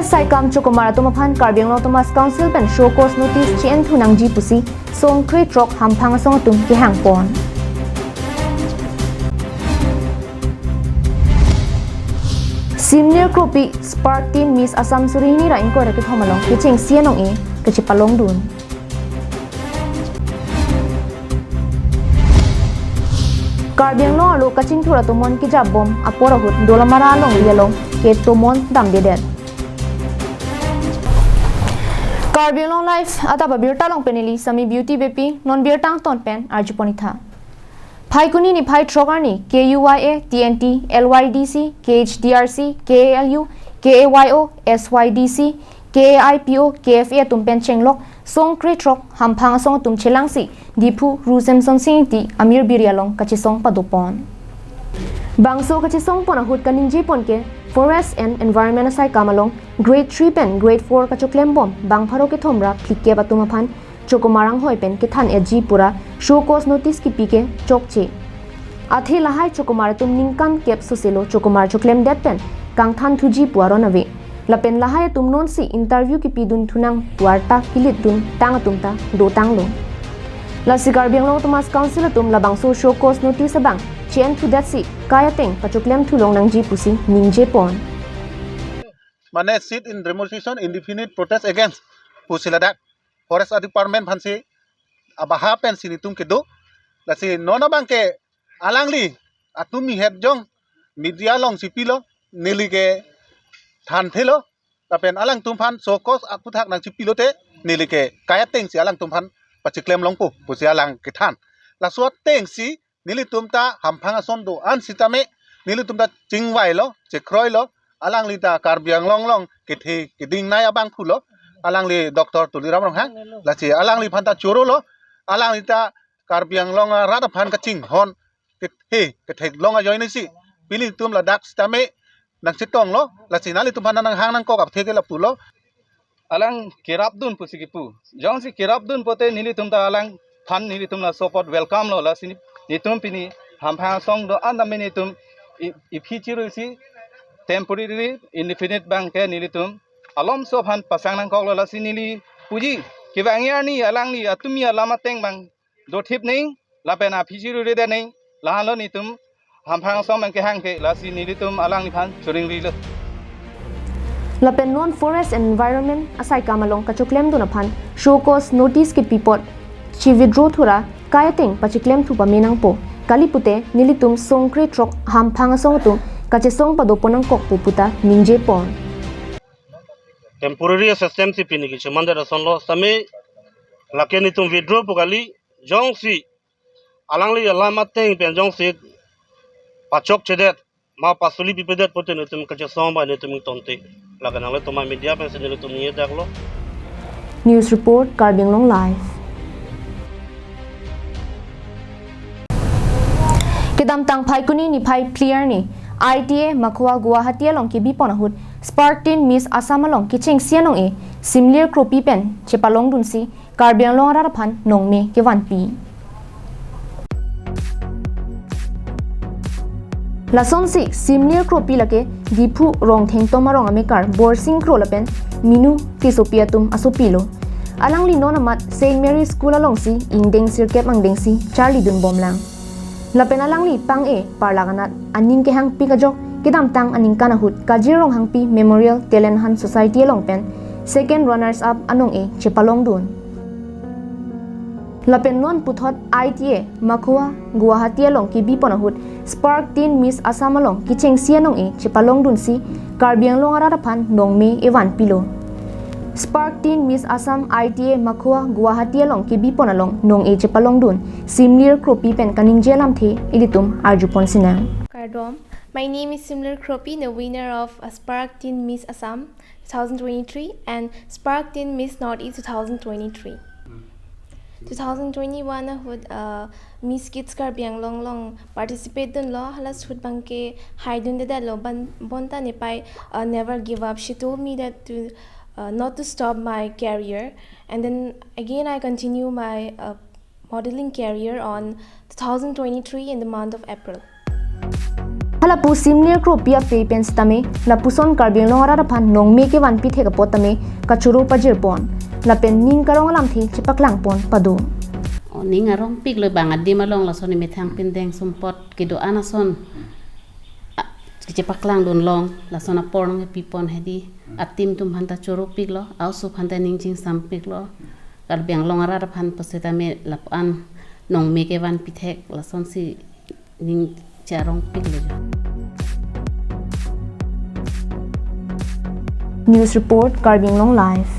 Saikam Chokomara Tomapan Karbiang Long Thomas Council pen show cause notice Chien Thunang Ji Pusi Song Kri Trok Hampang Song Tum Ki Hang Pon. Senior Kropi Spark Team Miss Assam Surini Ra Inko Rakit Homalong Kiching Sianong E Kachipalong Dun. Karbiang Long Alu Kaching Thura Tumon Kijab Bom Apora Hut Dola Maralong Yelong Ke Tumon Dam Dedet. Karbiang Long Life Adap Abirta Long Penili Sami Beauty Bepi Non Birtang Ton Pen Arjuponitha. Pai Kuni ni Pai Trogarni KUYA TNT LYDC KHDRC KALU KAYO SYDC KAIPO KFA Tumpen Chenglok Song Kri Trok Hampang Song Tum Chelangsi Dipu Rusem Son Sinti Amir Birialong Kachisong Padupon. Bangso Kachisong Ponahut Kaninji Ponke Forest and Environment Asai Kamalong Grade 3 Pen Grade 4 Kachoklembom Bang Paro Ketomra Plike Batumapan Chokomarang Hoi Pen Kethan Eji Pura Show cause notice ki pike chokche. Athi lahai Chokomaratum Ningkan Kep Susilo Chokomar Choklem Det Pen Kang Than Thuji Puaronavi. Lapen lahai tum non si interview ki pidun thunang puarta kilit dun tangatumta do tanglo. La Karbiang Long Thomas Council tum labangso show cause notice abang Chien Thu Dat si kaya teng pachoklem thulong nang ji pusi ningje pon. Mane sit in demonstration indefinite protest against Pusiladak Forest Department phansi abaha pen sinitum kedo lasi nona bangke alangli atumi het jong media long sipilo nili ke than thelo tapen alang tumpan sokos akuthak nang sipilo te nili ke kaya teng si alang tumpan pachiklem longpu pusi alang ke than la suat teng si nili tumta hampanga sondo an sitame nili tumta chingwai lo chekroi lo alang lita Karbiang long ke the ke ding nai abang phulo alang li Dr. Tuliram Rong Hang lachi alang li phanta choro lo alang lita Karbiang long rada phan ka ching hon ke thek long a join si pili tum la dak stame nang sitong lo lachi nali tum phan nang hang nang ko kap theke la pulo alang kirap dun pusikipu jong si kirap dun pote nili tum ta alang phan nili tum la support welcome lo la sini nitum pini hampang song do andame nitum ipichiru si temporary indefinite bank ke nili tum alom so phan pasang nang kok la sinili puji kibangya ni alang ni atumi alama teng bang do thip ning la pena phijiru re de ning la lo ni tum hampang som bang ke hang ke la sinili tum alang ni phan churing ri lo Lapen non Forest and Environment Asai Kamalong Kachoklem Dunapan show cause notice ki pipot chi withdraw thura kaya teng pachiklem thu pamenang po kalipute nilitum Song Kri Trok Hampang Song tum kachesong padoponang kok puputa ningje pon. Temporary system si pini ki chumanda rason lo same lakeni tum withdraw pokali jong si alangli alama teng pen jong si pachok chedet ma pasuli pipedet poten tum kache somba ne tum tonte lagana le toma media pen se ne tum nie daklo. News report Karbiang Long Live. Kedam tang pai kuni ni pai clear ni ITA Makwa Guwahati long ki biponahut Spartin Miss Assam long kicheng sianong e simlir kropi pen chepalong dunsi Karbiang Long rarapan nongme ke wanpi. Lason si simlir kropi lake dipu rong theng tomarong amekar borsing kro lapen minu tisopiatum asopilo alang linon amat St. Mary School along si indeng sirkep angdeng si Charlie dun bomlang lapen alang li pang e parlaganat aning ke hang pi kajok kidam tang aning kanahut kajirong hangpi Memorial Talent Hunt Society along pen second runners up anong e chepalong dun lapen non puthot ITA Makwa Guwahati along ki biponahut Spark Teen Miss Assam along kicheng sianong e chepalong dun si Karbiang Long ararapan nongme ewan pilo Spark Teen Miss Assam ITA Makwa Guwahati along ki bipon along nong e chepalong dun simlir kropi pen kaning jelam the ilitum arjupon sinang. Kardom. My name is Simler Kropi, the winner of Spark Teen Miss Assam 2023 and Spark Teen Miss Northeast 2023. 2021 hud Miss Kids Karbiang Long participate dun lo halas hud bangke haidun de lo bonta ne pai never give up. She told me that to not to stop my career, and then again I continue my modeling career on 2023 in the month of April. hala pu simner kro pia pe pen stame la puson karbin long ara phan nong me ke wan pi the ka potame ka churu pajir pon la pen ning karong alam thi chipaklang pon padu ning arong pik le bang adi malong la son mi thang pindeng sumpot kido anason chipaklang don long la son apor nge pipon hedi atim tum hanta churu pik lo au su hanta ning jing sam pik lo kar biang long ara phan paseta me lapan nong me ke wan pithek la son si ning charong pik le News report Karbin Long Live.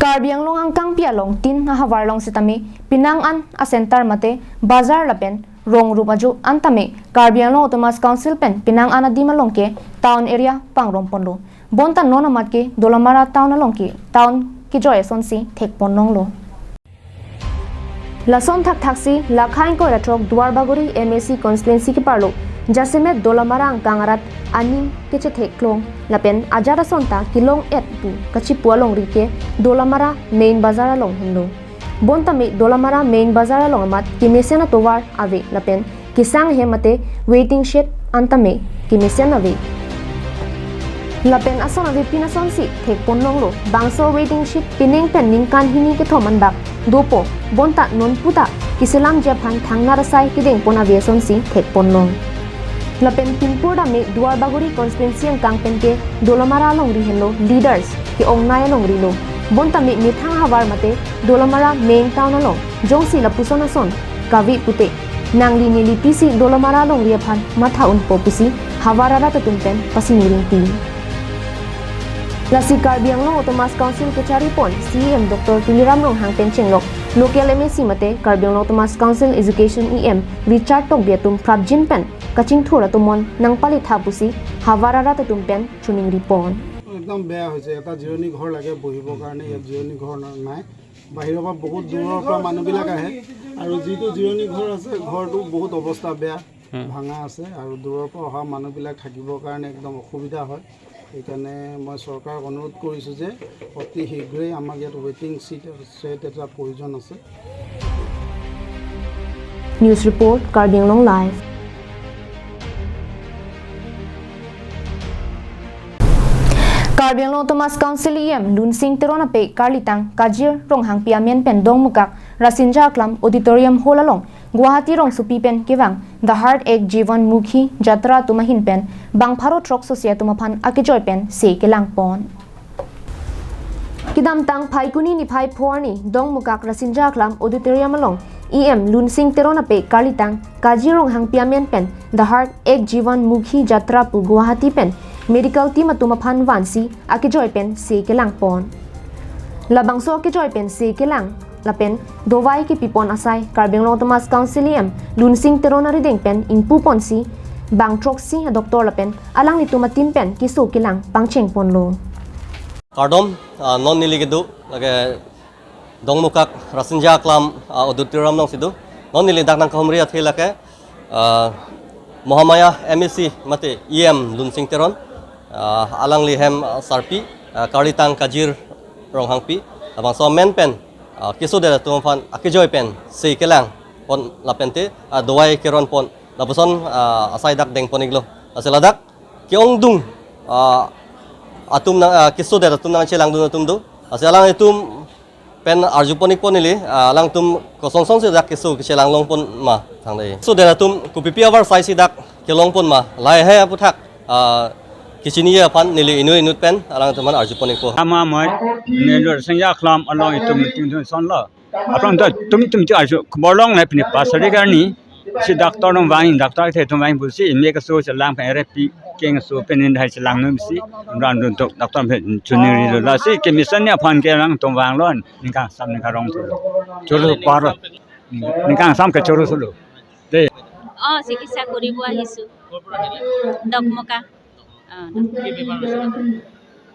Karbiang long ang kang pia long tin na havar long sitami pinang an a center mate bazar lapen rong rupaju antame Karbiang long Thomas Council pen pinang an adima long ke town area pangrong ponlo bonta nona mat ke dolamara town along ke town ki joy son si thek pon long lo lason thak thaksi lakhain ko ratrok duar bagori MAC constituency ki parlo jaseme dolamara ang kangarat aning keche theklong lapen ajara sonta kilong et pu kachi pualong rike dolamara main bazar along hinlo bontame dolamara main bazar along amat kimesena towar ave lapen kisang hemate waiting shed antame kimesena ave lapen ason ave pinason si thek ponlong lo bangso waiting shed pineng pen ningkan hini ke thoman bak dopo bonta non puta kisilam japhan thangnar sai kideng pona veson si thek ponlong lapen pinpurda me duar bagori constituency ang kangpen ke dolamara long ri hello leaders ke ongnaya long ri lo bonta me mithang havar mate dolamara main town along jongsi la pusona son kavi pute nangli ni lipisi dolamara long ri phan matha un popisi havarara ta tumpen pasimuring ti lasi Karbiang long Thomas Council ke charipon CM Dr. Tuliram long hangpen chenglok local MAC mate Karbiang long Thomas Council Education EM Richard Tok biatum prabjin pen kaching thura tumon nang pali thapusi havarara ta tumpen chuning ripon একদম বেয়া হৈছে এটা জিৰণি ঘৰ লাগে বহিবৰ কাৰণে ইয়াত জিৰণি ঘৰ নাই বাহিৰৰ পৰা বহুত দূৰৰ পৰা মানুহবিলাক আহে আৰু যিটো জিৰণি ঘৰ আছে ঘৰটো বহুত অৱস্থা বেয়া ভাঙা আছে আৰু দূৰৰ পৰা অহা মানুহবিলাক থাকিবৰ কাৰণে একদম অসুবিধা হয় সেইকাৰণে মই চৰকাৰক অনুৰোধ কৰিছোঁ যে অতি শীঘ্ৰেই আমাক ইয়াত ৱেটিং ছেট এটা প্ৰয়োজন আছে News report Karbiang Long Live. Karbiang long Thomas Council EM Lunsing Terona pe Karlitang Kajir rong hang piamen pen dong mukak Rasinja Klam Auditorium Hall along Guwahati rong supi pen kewang The Heart Ek Jivan Mukhi Jatra tumahin pen bang pharo trok sosia tumaphan akijoy pen se kelang pon Kidam tang phaikuni ni phai phorni dong mukak Rasinja Klam Auditorium along EM Lunsing Terona pe Karlitang Kajir rong hang piamen pen The Heart Ek Jivan Mukhi Jatra pu Guwahati pen medical team atuma phan wansi akijoy pen se kelang pon labang so akijoy pen se kelang lapen dowai ki pipon asai Karbiang long Thomas Council Lunsing Terona rideng pen ingpu pon si bang troksi doctor lapen alang ni tuma team pen kisu kelang pangcheng pon lo Kardom non niligidu lage dongmukak Rasinja Klam Auditorium nong sidu non nilidak nang kahumri athilake Mohamaya MAC mate EM Lunsing Teron alang lihem sarpi Karlitang Kajir rong hangpi abang so men pen kisu de tumfan akijoy pen sei kelang pon lapente dowai keron pon lapuson asai dak deng poniglo aseladak kiong dung atum na kisu de tum nang chelang dun tum du aselang itum pen arjuponik pon ili alang tum kosong song se dak kisu chelang long pon ma thang dei so de tum kupipi over size dak kelong pon ma lai he aputhak kichiniya pan nili inut pen alang teman arjuponik po ama moi nelo sengya khlam along itum ting son la apang da tum ti arju bolong na pini pasari garni si doctor nong wang doctor the tum wang busi me ka so lang pa rep keng so penin dai lang num si ran dun tok doctor phe chuniri la si kemission ya phan ke lang tum wang lon nika sam nika rong tu cholo par nika sam ka choro sulu de চিকিৎসা কৰিব আহিছোঁ ডকমকা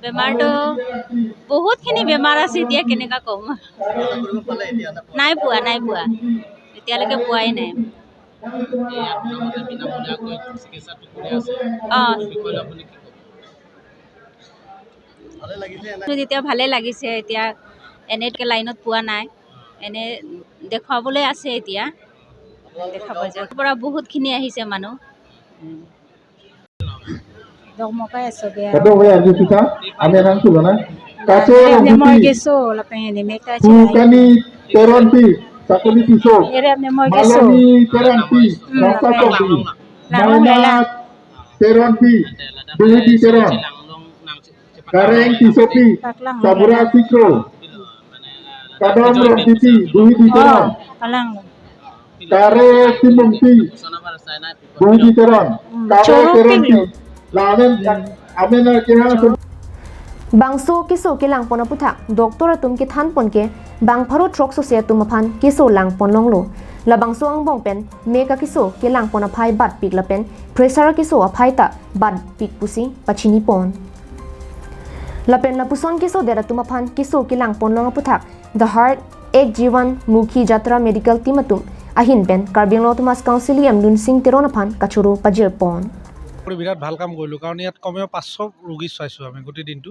বেমাৰটো বহুতখিনি বেমাৰ আছে এতিয়া কেনেকুৱা ক'ম নাই পোৱা এতিয়ালৈকে পোৱাই নাই এতিয়া ভালে লাগিছে এতিয়া এনেকৈ লাইনত পোৱা নাই এনে দেখুৱাবলৈ আছে এতিয়া দেখাব যায় পৰা বহুতখিনি আহিছে মানুহ Dogmokai sobe. Kado we arju kita ame nang tu bana. Kaso Ere moi rambiti geso la pengen meka chai. kukani teranti sakuni piso. Ere moi geso. Malani teranti rasa kopi. Maina teranti duhiti teran. Kareng tisopi sabura sikro. Kadam rambiti duhiti teran. Kalang. Kare timungti duhiti teran. Kare teranti. Lamen amena kira bangso kiso kilang pona puthak doktor tum ki than pon ke bang pharo trok so se tum phan kiso lang pon long lo la bangso ang bong pen meka kiso kilang pona phai bat pik la pen pressure kiso a phai ta bat pik pusi pachini pon la pen la puson kiso dera tum phan kiso kilang pon long puthak the heart ek jiwan mukhi jatra medical team atum ahin pen karbing lo tumas councilium lun sing terona phan kachuru pajir pon বিৰাট ভাল কাম কৰিলোঁ কাৰণ ইয়াত কমেও 500 ৰোগী চাইছোঁ আমি গোটেই দিনটো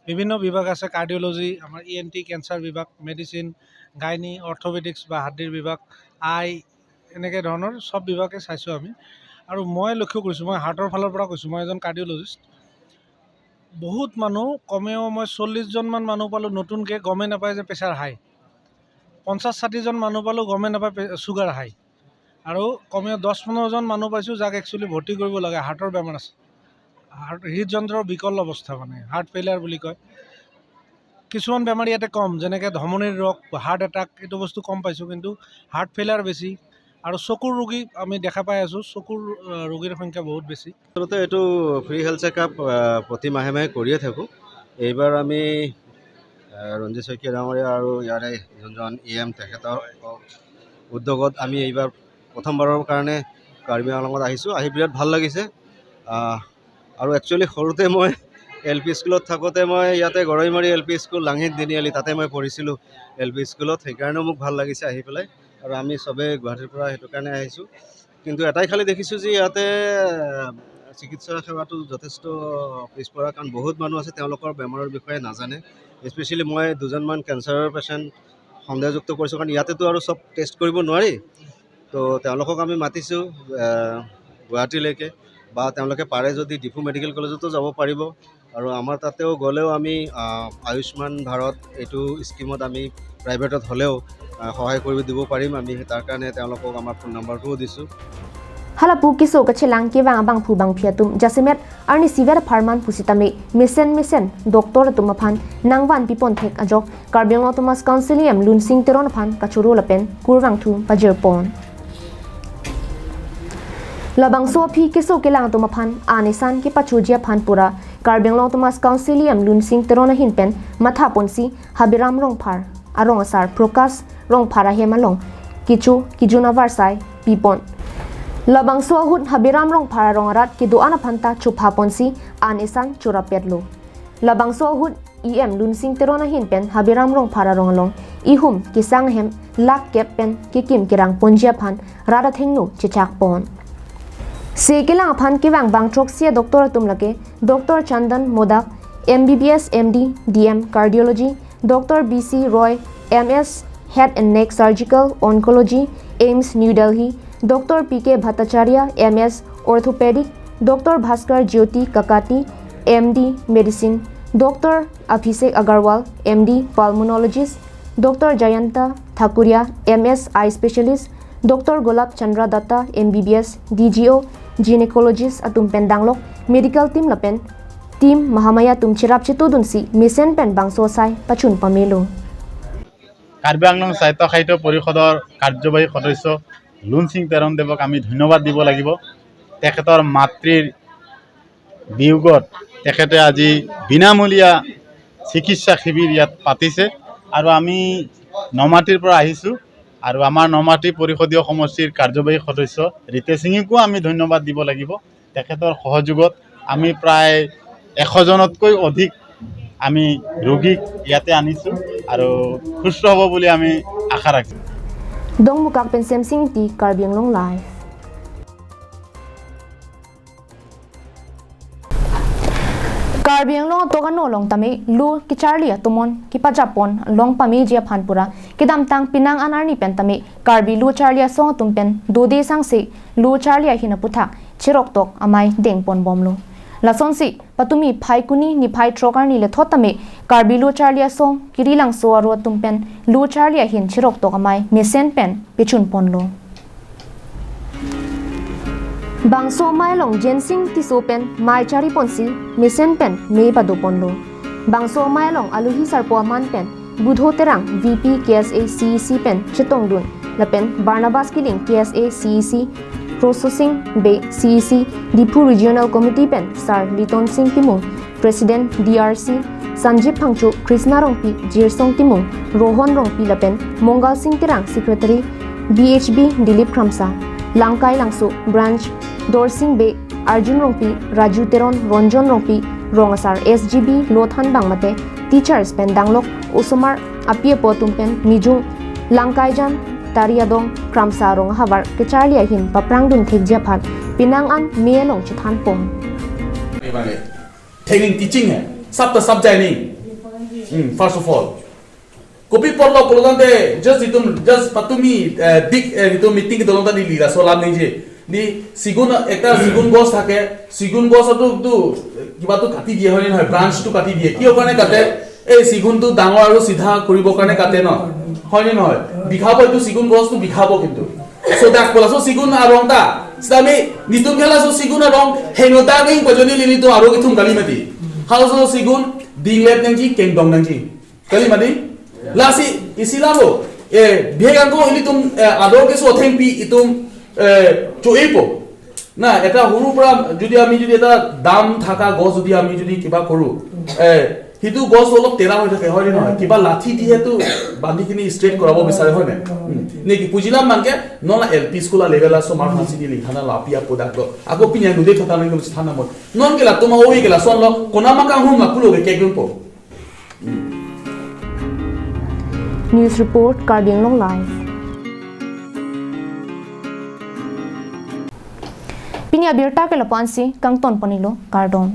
বিভিন্ন বিভাগ আছে কাৰ্ডিঅ'লজি আমাৰ ENT কেঞ্চাৰ বিভাগ মেডিচিন গাইনী অৰ্থপেডিক্স বা হাৰ্ডিৰ বিভাগ আই এনেকৈ ধৰণৰ সব বিভাগে চাইছোঁ আমি আৰু মই লক্ষ্য কৰিছোঁ মই হাৰ্টৰ ফালৰ পৰা কৈছোঁ মই এজন কাৰ্ডিঅ'লজিষ্ট বহুত মানুহ কমেও মই 40 জনমান মানুহ পালোঁ নতুনকৈ গমে নাপায় যে প্ৰেছাৰ হাই 50-60 জন মানুহ পালোঁ গমে নাপায় চুগাৰ হাই আৰু কমেও 10-15 জন মানুহ পাইছোঁ যাক একচুৱেলি ভৰ্তি কৰিব লাগে হাৰ্টৰ বেমাৰ আছে হৃদযন্ত্ৰৰ বিকল অৱস্থা মানে হাৰ্ট ফেইলিয়াৰ বুলি কয় কিছুমান বেমাৰ ইয়াতে কম যেনেকৈ ধমনীৰ ৰোগ হাৰ্ট এটাক এইটো বস্তু কম পাইছোঁ কিন্তু হাৰ্ট ফেইলিয়াৰ বেছি আৰু চকুৰ ৰোগী আমি দেখা পাই আছোঁ চকুৰ ৰোগীৰ সংখ্যা বহুত বেছি আচলতে এইটো ফ্ৰী হেল্থ চেকআপ প্ৰতি মাহে মাহে কৰিয়ে থাকোঁ এইবাৰ আমি ৰঞ্জিত শইকীয়া ডাঙৰীয়া আৰু ইয়াৰে যোনজন EM তেখেতৰ উদ্যোগত আমি এইবাৰ প্ৰথমবাৰৰ কাৰণে কাৰ্বি আংলঙত আহিছোঁ আহি বিৰাট ভাল লাগিছে আৰু একচুৱেলি সৰুতে মই LP স্কুলত থাকোঁতে মই ইয়াতে গৰৈমাৰী LP স্কুল লাংহিত তিনিআলি তাতে মই পঢ়িছিলোঁ LP স্কুলত সেইকাৰণেও মোক ভাল লাগিছে আহি পেলাই আৰু আমি চবেই গুৱাহাটীৰ পৰা সেইটো কাৰণে আহিছোঁ কিন্তু এটাই খালি দেখিছোঁ যে ইয়াতে চিকিৎসা সেৱাটো যথেষ্ট পিছপৰা কাৰণ বহুত মানুহ আছে তেওঁলোকৰ বেমাৰৰ বিষয়ে নাজানে স্পেচিয়েলি মই দুজনমান কেঞ্চাৰৰ পেচেণ্ট সন্দেহযুক্ত কৰিছোঁ কাৰণ ইয়াতেতো আৰু চব টেষ্ট কৰিব নোৱাৰি তো তেওঁলোকক আমি মাতিছোঁ গুৱাহাটীলৈকে বা তেওঁলোকে পাৰে যদি ডিফু মেডিকেল কলেজতো যাব পাৰিব আৰু আমাৰ তাতেও গ'লেও আমি আয়ুষ্মান ভাৰত এইটো স্কিমত আমি প্ৰাইভেটত হ'লেও সহায় কৰি দিব পাৰিম আমি তাৰ কাৰণে তেওঁলোকক আমাৰ ফোন নম্বৰটোও দিছোঁ halapu kiso kachelang ke wang bang phu bang phiatum jasimet arni siver pharman pusitame mesen doktor tum phan nangwan pipon thek ajok karbeng automas councilium lunsing teron phan kachuru lapen kurwang thu pajir pon labang so phi kiso kelang tum phan anisan ke pachujia phan pura karbeng automas councilium lunsing teron hin pen matha ponsi habiram rong phar arong asar prokas rong phara hemalong kijuna varsai pipon labang so hut habiram rong phara rong rat ki do ana phanta chupha ponsi anisan chura petlo labang so hut EM lunsing terona hin pen habiram rong phara rong long ihum kisang hem lak kep pen ki kim kirang ponjia phan rada thengnu chichak pon sekelang phan ki wang bang troksia doctor tumlake Dr. Chandan Modak MBBS MD DM cardiology Dr. BC Roy MS head and neck surgical oncology AIMS New Delhi Dr. PK Bhattacharya MS orthopedic Dr. Bhaskar Jyoti Kakati MD medicine Dr. Abhishek Agarwal MD pulmonologist Dr. Jayanta Thakuria MS eye specialist Dr. Golab Chandra Datta MBBS DGO gynecologist atum pendanglok medical team lapen team mahamaya tum chirap chitu dunsi mission pen bangso sai pachun pamelo Karbi Anglong সাহিত্য সাহিত্য পৰিষদৰ কাৰ্যবাহী সদস্য লুনসিং তেৰণ দেৱক আমি ধন্যবাদ দিব লাগিব তেখেতৰ মাতৃৰ বিয়োগত তেখেতে আজি বিনামূলীয়া চিকিৎসা শিবিৰ ইয়াত পাতিছে আৰু আমি নমাটিৰ পৰা আহিছোঁ আৰু আমাৰ নমাটি পৰিষদীয় সমষ্টিৰ কাৰ্যবাহী সদস্য ৰিতেশ সিঙকো আমি ধন্যবাদ দিব লাগিব তেখেতৰ সহযোগত আমি প্ৰায় 100 জনতকৈ অধিক আমি ৰোগীক ইয়াতে আনিছোঁ আৰু সুস্থ হ'ব বুলি আমি আশা ৰাখিছোঁ dongmukak pen semsing ti Karbeng Long live Karbiang long to kan long tami lu ki charli atumon ki pajapon long pami je phanpura kidam tang pinang anarni pen tami karbi lu charli song tumpen do de sang se lu charli hina puthak chirok tok amai dengpon bomlo lason si patumi phai kuni ni phai trokar ni le thotame karbi lu charli song kirilang so aro tumpen lu charli hin chirok tok amai mesen pen pichun ponlo Bangso mai long jensing ti so pen mai chari ponsi mesen pen me padu ponlo Bangso mai long aluhi sarpo man pen budho terang VP KSA CEC pen chitong dun la pen Barnabas Kiling KSA CEC Processing Bay CEC Dipu Regional Committee pen Sar Liton Singh Timung President DRC Sanjib Phangchu Krishna Rongpi Jirsong Timung Rohon Rongpi la pen Mongal Singh Tirang Secretary BHB Dilip Kramsa Langkai Langsu Branch Dorsing Bay Arjun Rongpi Raju Teron Ronjon Rongpi Rongasar SGB Lothan Bangmate Teachers pen Danglok Usomar Apie Potumpen Mijung Langkai Jan Tariadong Kramsa Rong Havar Kecharlia Hin Paprang Dun Thek Japan Pinang An Mielong Chithan Pong Taking teaching है सब subject नहीं first of all copy per low पोलोंते just patumi big itu meeting itu लोंता नहीं लीला सोलाम नहीं जे ni sigun ekta sigun gos thake sigun gos tu kiba tu kati die hoy নহয় branch tu kati die kiyo kane kate ei sigun tu dangor aru sidha koribo kane kate no hoy ni নহয় bikhabo tu sigun gos tu bikhabo kintu so dak pola so sigun arong ta sami nitum khela so sigun arong henota ngai pojoni lini tu aru kitum kali mati hal so sigun dinglep nangji kengdong nangji kali mati lasi isilaro bhegan ko ini tum ador ke so thempi itum চুইপো না এটা হুরু পৰা যদি আমি যদি এটা দাম থাকা গছ যদি আমি যদি কিবা কৰো হিতু গছ অলপ তেৰা হৈ থাকে হয় নহয় কিবা লাঠি দিয়ে তো বান্ধিখিনি স্ট্ৰেট কৰাব বিচাৰে হয় না নেকি পুজিলাম মানকে নলা এলপি স্কুলা লেভেলা সমাৰ ফাঁসি দি লিখানা লাপিয়া পদাক আকৌ পিনে গুদে থকা নাই স্থান নাম নন গেলা তোমা ওই গেলা সন ল কোনা মাকা হুম মাকুলোগে কে group News report Karbiang Long Live Pinya Abirta ke lapansi kang ton panilo Kardon